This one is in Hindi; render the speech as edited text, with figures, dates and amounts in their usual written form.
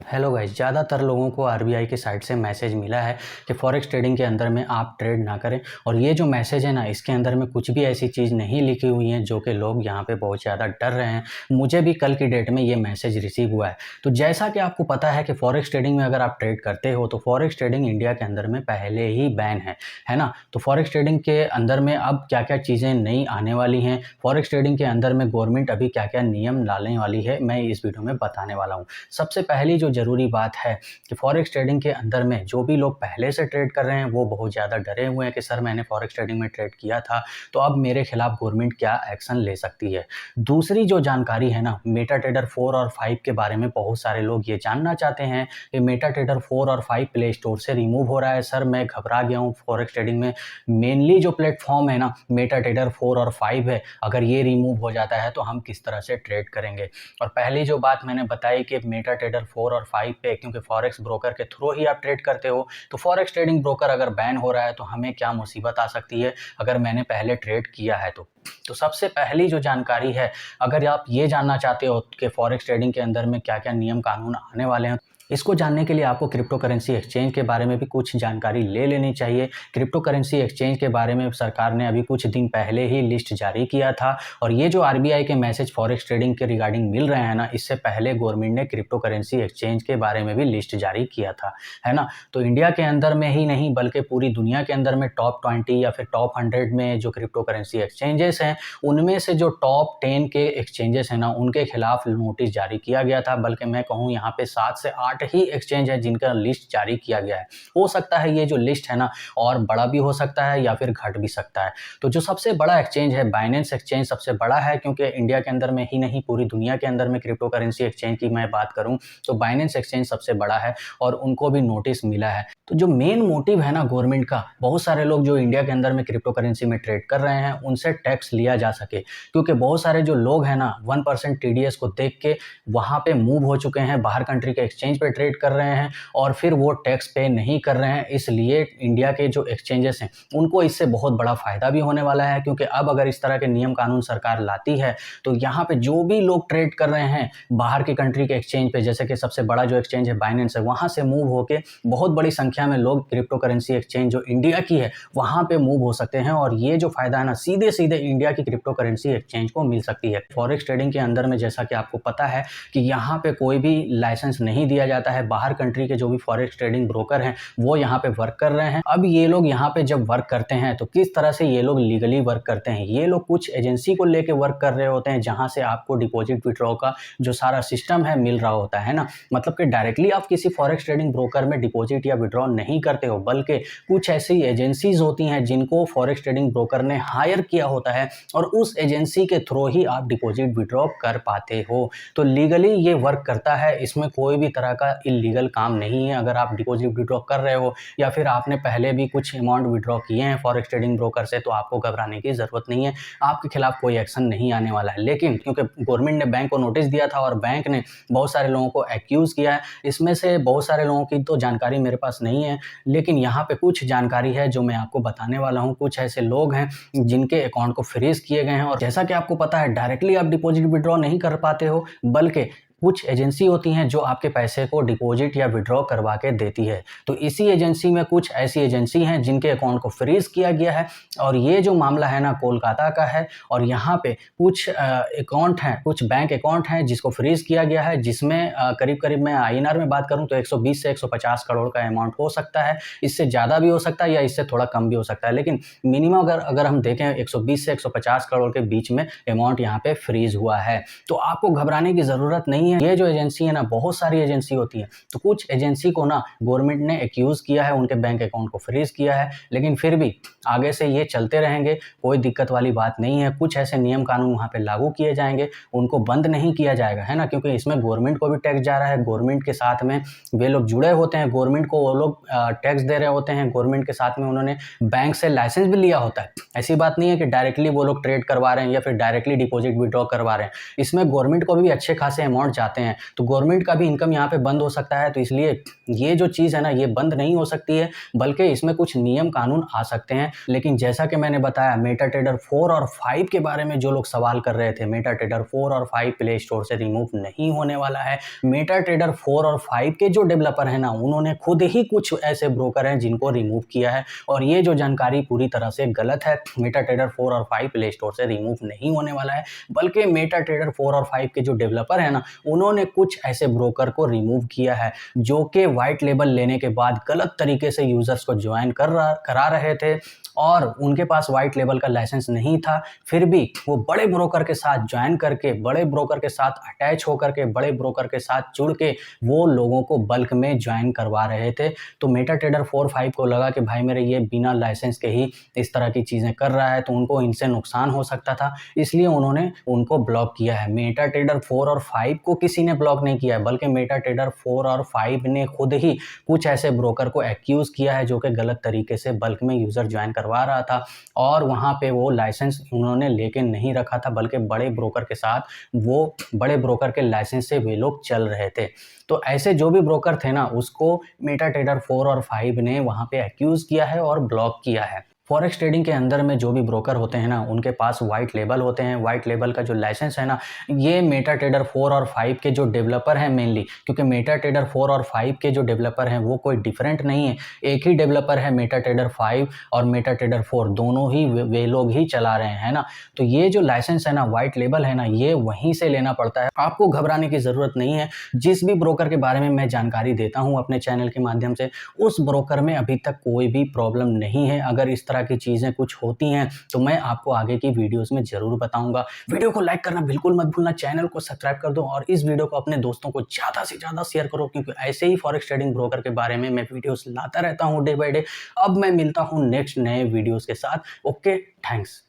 हेलो गाइस, ज़्यादातर लोगों को आरबीआई की साइट से मैसेज मिला है कि फॉरेक्स ट्रेडिंग के अंदर में आप ट्रेड ना करें। और ये जो मैसेज है ना, इसके अंदर में कुछ भी ऐसी चीज़ नहीं लिखी हुई है जो कि लोग यहाँ पे बहुत ज़्यादा डर रहे हैं। मुझे भी कल की डेट में ये मैसेज रिसीव हुआ है। तो जैसा कि आपको पता है कि फॉरेक्स ट्रेडिंग में अगर आप ट्रेड करते हो तो फॉरेक्स ट्रेडिंग इंडिया के अंदर में पहले ही बैन है ना। तो फॉरेक्स ट्रेडिंग के अंदर में अब क्या क्या चीज़ें नई आने वाली हैं, फॉरेक्स ट्रेडिंग के अंदर में गवर्नमेंट अभी क्या क्या नियम डालने वाली है, मैं इस वीडियो में बताने वाला हूँ। सबसे पहली जो ज़रूरी बात है कि फॉरेक्स ट्रेडिंग के अंदर में जो भी लोग पहले से ट्रेड कर रहे हैं वो बहुत ज़्यादा डरे हुए हैं कि सर मैंने फॉरेक्स ट्रेडिंग में ट्रेड किया था तो अब मेरे खिलाफ गवर्नमेंट क्या एक्शन ले सकती है। दूसरी जो जानकारी है ना, मेटा ट्रेडर 4 और 5 के बारे में बहुत सारे लोग ये जानना चाहते हैं कि मेटा ट्रेडर 4 और 5 प्ले स्टोर से रिमूव हो रहा है। सर मैं घबरा गया हूँ फॉरेक्स ट्रेडिंग में, मेनली जो प्लेटफॉर्म है ना मेटा ट्रेडर 4 और 5 है, अगर ये रिमूव हो जाता है तो हम किस तरह से ट्रेड करेंगे। और पहली जो बात मैंने बताई कि मेटा ट्रेडर 4 और 5 पे क्योंकि फॉरेक्स ब्रोकर के थ्रू ही आप ट्रेड करते हो, तो फॉरेक्स ट्रेडिंग ब्रोकर अगर बैन हो रहा है तो हमें क्या मुसीबत आ सकती है अगर मैंने पहले ट्रेड किया है तो सबसे पहली जो जानकारी है, अगर आप ये जानना चाहते हो कि फॉरेक्स ट्रेडिंग के अंदर में क्या क्या नियम कानून आने वाले हैं, इसको जानने के लिए आपको क्रिप्टो करेंसी एक्सचेंज के बारे में भी कुछ जानकारी ले लेनी चाहिए। क्रिप्टो करेंसी एक्सचेंज के बारे में सरकार ने अभी कुछ दिन पहले ही लिस्ट जारी किया था और ये जो आरबीआई के मैसेज फॉरेक्स ट्रेडिंग के रिगार्डिंग मिल रहे हैं ना, इससे पहले गवर्नमेंट ने क्रिप्टो करेंसी एक्सचेंज के बारे में भी लिस्ट जारी किया था, है ना। तो इंडिया के अंदर में ही नहीं बल्कि पूरी दुनिया के अंदर में टॉप 20 या फिर टॉप 100 में जो क्रिप्टो करेंसी एक्सचेंजेस हैं, उनमें से जो टॉप 10 के एक्सचेंजेस हैं ना, उनके खिलाफ नोटिस जारी किया गया था। बल्कि मैं कहूँ यहाँ पे 7 से 8 ही एक्सचेंज है जिनका लिस्ट जारी किया गया है। हो सकता है ये जो लिस्ट है ना और बड़ा भी हो सकता है या फिर घट भी सकता है। तो जो सबसे बड़ा एक्सचेंज है बाइनेंस एक्सचेंज सबसे बड़ा है, क्योंकि इंडिया के अंदर में ही नहीं पूरी दुनिया के अंदर में क्रिप्टो करेंसी एक्सचेंज की मैं बात करूं तो बाइनेंस एक्सचेंज सबसे बड़ा है और उनको भी नोटिस मिला है। तो जो मेन मोटिव है ना गवर्नमेंट का, बहुत सारे लोग जो इंडिया के अंदर में क्रिप्टो करेंसी में ट्रेड कर रहे हैं उनसे टैक्स लिया जा सके, क्योंकि बहुत सारे जो लोग हैं ना 1% टीडीएस को देख के वहाँ पे मूव हो चुके हैं, बाहर कंट्री के एक्सचेंज पे ट्रेड कर रहे हैं और फिर वो टैक्स पे नहीं कर रहे हैं। इसलिए इंडिया के जो एक्सचेंजेस हैं उनको इससे बहुत बड़ा फ़ायदा भी होने वाला है, क्योंकि अब अगर इस तरह के नियम कानून सरकार लाती है तो यहाँ पे जो भी लोग ट्रेड कर रहे हैं बाहर की कंट्री के एक्सचेंज पे, जैसे कि सबसे बड़ा जो एक्सचेंज है बाइनेंस है, वहाँ से मूव होकर बहुत बड़ी संख्या में लोग क्रिप्टो करेंसी एक्सचेंज जो इंडिया की है वहाँ पे मूव हो सकते हैं और ये जो फ़ायदा है ना सीधे सीधे इंडिया की क्रिप्टो करेंसी एक्सचेंज को मिल सकती है। फॉरेक्स ट्रेडिंग के अंदर में जैसा कि आपको पता है कि यहाँ पे कोई भी लाइसेंस नहीं दिया जाता है। बाहर कंट्री के जो भी फॉरेक्स ट्रेडिंग ब्रोकर हैं वो यहाँ पे वर्क कर रहे हैं। अब ये लोग यहाँ पे जब वर्क करते हैं तो किस तरह से ये लोग लीगली वर्क करते हैं, ये लोग कुछ एजेंसी को लेके वर्क कर रहे होते हैं जहाँ से आपको डिपॉजिट विड्रॉ का जो सारा सिस्टम है मिल रहा होता है ना। मतलब कि डायरेक्टली आप किसी फॉरेक्स ट्रेडिंग ब्रोकर में डिपॉजिट या विड्रॉ नहीं करते हो, बल्कि कुछ ऐसी एजेंसीज होती हैं जिनको फॉरेक्स ट्रेडिंग ब्रोकर ने हायर किया होता है और उस एजेंसी के थ्रू ही आप डिपॉजिट विड्रॉ कर पाते हो। तो लीगली ये वर्क करता है, इसमें कोई भी तरह का इलीगल काम नहीं है। अगर आप डिपॉजिट विड्रॉ कर रहे हो या फिर आपने पहले भी कुछ अमाउंट विड्रॉ किए हैं फॉरेक्स ट्रेडिंग ब्रोकर से तो आपको घबराने की ज़रूरत नहीं है, आपके खिलाफ कोई एक्शन नहीं आने वाला है। लेकिन क्योंकि गवर्नमेंट ने बैंक को नोटिस दिया था और बैंक ने बहुत सारे लोगों को एक्यूज़ किया है, इसमें से बहुत सारे लोगों की तो जानकारी मेरे पास नहीं है, लेकिन यहाँ पे कुछ जानकारी है जो मैं आपको बताने वाला हूँ। कुछ ऐसे लोग हैं जिनके अकाउंट को फ्रीज किए गए हैं और जैसा कि आपको पता है डायरेक्टली आप डिपॉजिट विड्रॉ नहीं कर पाते हो, बल्कि कुछ एजेंसी होती हैं जो आपके पैसे को डिपॉजिट या विड्रॉ करवा के देती है। तो इसी एजेंसी में कुछ ऐसी एजेंसी हैं जिनके अकाउंट को फ्रीज किया गया है और ये जो मामला है ना कोलकाता का है और यहाँ पे कुछ अकाउंट हैं, कुछ बैंक अकाउंट हैं जिसको फ्रीज किया गया है, जिसमें करीब करीब मैं आईएनआर में बात करूँ तो 120 से 150 करोड़ का अमाउंट हो सकता है। इससे ज़्यादा भी हो सकता है या इससे थोड़ा कम भी हो सकता है, लेकिन मिनिमम अगर हम देखें 120 से 150 करोड़ के बीच में अमाउंट यहाँ पे फ्रीज हुआ है। तो आपको घबराने की ज़रूरत नहीं है। ये जो एजेंसी है ना, बहुत सारी एजेंसी होती है, तो कुछ एजेंसी को ना गवर्नमेंट ने एक्यूज किया है, उनके बैंक अकाउंट को फ्रीज किया है, लेकिन फिर भी आगे से ये चलते रहेंगे, कोई दिक्कत वाली बात नहीं है। कुछ ऐसे नियम कानून वहाँ पे लागू किए जाएंगे, उनको बंद नहीं किया जाएगा, है ना, क्योंकि इसमें गवर्नमेंट को भी टैक्स जा रहा है, गवर्नमेंट के साथ में वे लोग जुड़े होते हैं, गवर्नमेंट को वो लोग टैक्स दे रहे होते हैं, गवर्नमेंट के साथ में उन्होंने बैंक से लाइसेंस भी लिया होता है। ऐसी बात नहीं है कि डायरेक्टली वो लोग ट्रेड करवा रहे हैं या फिर डायरेक्टली डिपॉजिट विड्रॉ करवा रहे हैं, इसमें गवर्नमेंट को भी अच्छे खासे अमाउंट जाते हैं तो गवर्नमेंट का भी इनकम यहाँ पे बंद हो सकता है। तो इसलिए ये जो चीज़ है ना ये बंद नहीं हो सकती है, बल्कि इसमें कुछ नियम कानून आ सकते हैं। लेकिन जैसा कि मैंने बताया मेटाट्रेडर 4 और 5 के बारे में जो लोग सवाल कर रहे थे, मेटाट्रेडर 4 और 5 प्ले स्टोर से रिमूव नहीं होने वाला है। मेटाट्रेडर 4 और 5 के जो डेवलपर हैं ना उन्होंने खुद ही कुछ ऐसे ब्रोकर हैं जिनको रिमूव किया है, और ये जो जानकारी पूरी तरह से गलत है। मेटाट्रेडर 4 और 5 प्ले स्टोर से रिमूव नहीं होने वाला है, बल्कि मेटाट्रेडर 4 और 5 के जो डेवलपर है ना उन्होंने कुछ ऐसे ब्रोकर को रिमूव किया है जो कि वाइट लेबल लेने के बाद गलत तरीके से यूजर्स को ज्वाइन करा रहे थे, और उनके पास वाइट लेबल का लाइसेंस नहीं था, फिर भी वो बड़े ब्रोकर के साथ ज्वाइन करके, बड़े ब्रोकर के साथ अटैच होकर के, बड़े ब्रोकर के साथ जुड़ के वो लोगों को बल्क में ज्वाइन करवा रहे थे। तो मेटाट्रेडर 4-5 को लगा कि भाई मेरे ये बिना लाइसेंस के ही इस तरह की चीज़ें कर रहा है, तो उनको इनसे नुकसान हो सकता था, इसलिए उन्होंने उनको ब्लॉक किया है। मेटाट्रेडर 4 और 5 को किसी ने ब्लॉक नहीं किया है, बल्कि मेटाट्रेडर 4 और 5 ने खुद ही कुछ ऐसे ब्रोकर को एक्यूज़ किया है जो कि गलत तरीके से बल्क में यूज़र ज्वाइन करवा रहा था, और वहाँ पे वो लाइसेंस उन्होंने लेके नहीं रखा था, बल्कि बड़े ब्रोकर के साथ, वो बड़े ब्रोकर के लाइसेंस से वे लोग चल रहे थे। तो ऐसे जो भी ब्रोकर थे ना उसको मेटाट्रेडर 4 और 5 ने वहाँ पे एक्यूज़ किया है और ब्लॉक किया है। फॉरेक्स ट्रेडिंग के अंदर में जो भी ब्रोकर होते हैं ना उनके पास वाइट लेबल होते हैं। वाइट लेबल का जो लाइसेंस है ना ये मेटाट्रेडर 4 और 5 के जो डेवलपर हैं मेनली, क्योंकि मेटाट्रेडर 4 और 5 के जो डेवलपर हैं वो कोई डिफरेंट नहीं है, एक ही डेवलपर है। मेटाट्रेडर 5 और मेटाट्रेडर 4 दोनों ही वे लोग ही चला रहे हैं ना। तो ये जो लाइसेंस है ना, वाइट लेबल है ना, ये वहीं से लेना पड़ता है। आपको घबराने की ज़रूरत नहीं है। जिस भी ब्रोकर के बारे में मैं जानकारी देता हूँ अपने चैनल के माध्यम से, उस ब्रोकर में अभी तक कोई भी प्रॉब्लम नहीं है। अगर इस तरह की चीज़ें कुछ होती हैं तो मैं आपको आगे की वीडियोस में ज़रूर बताऊंगा। वीडियो को लाइक करना बिल्कुल मत भूलना, चैनल को सब्सक्राइब कर दो, और इस वीडियो को अपने दोस्तों को ज़्यादा से ज़्यादा शेयर करो, क्योंकि ऐसे ही फॉरेक्स ट्रेडिंग ब्रोकर के बारे में मैं वीडियोस लाता रहता हूँ डे बाय डे। अब मैं मिलता हूँ नेक्स्ट नए वीडियोज़ के साथ। Okay, thanks.